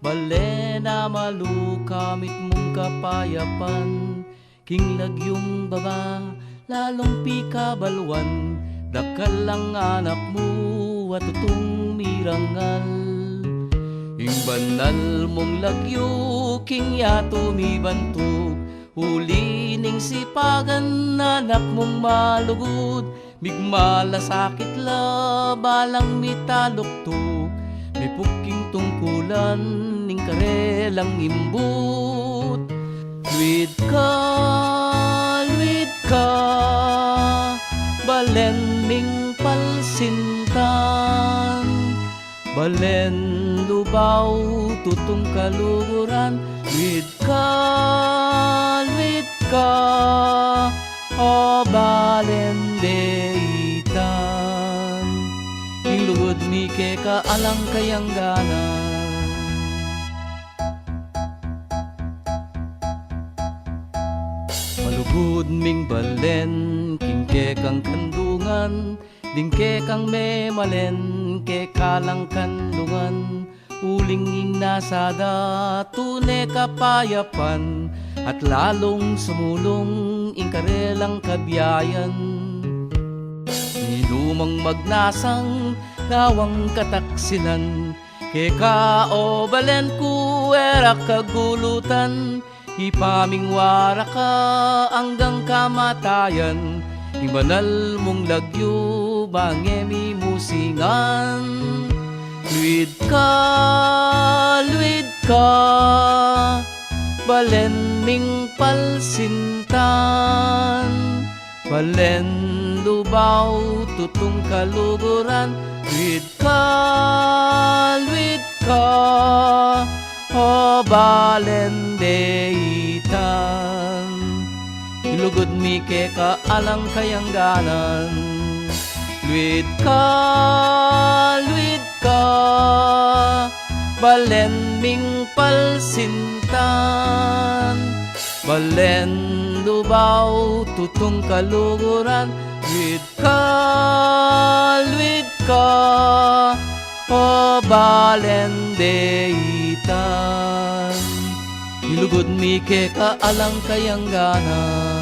balena malukamit mong kapayapan, king lagyong baba, lalong pikabalwan, dakal ang anak mo at tutong mirangal. Ing banal mong lagyo, king yato mi banto, huli ning sipagan, anak mong malugod, migmala sakit la, balang mitalokto, may puking tungkulan, ning karelang imbut. Luid ka, balen ming palsintan, balen lubaw, tutong kaluguran. Luid ka, o balen deitan, ing lugod mi ke ka alang kayang ganan. Malugod ming balen, kingke kang kandungan, dingke kang memalen, ke kalang kandungan, uling ing nasada, tune kapayapan, at lalong sumulong ing karelang kabiyayan. Inumang magnasang nawang kataksinan, ke ka o balen ku era kagulutan, ipaming wara ka hanggang kamatayan, ing banal mong lagyo bangemi musingan. Luid ka, balen ming palsintan, balen lubaw, tutong kaluguran. Luid ka, o balen deitan, ilugod mi ke ka alang kayang ganan. Luid ka, balen ming palsintan, balen lubaw, tutong kaluguran. Luid ka, o balen deitan, ilugod mi ke ka alang kayang ganan.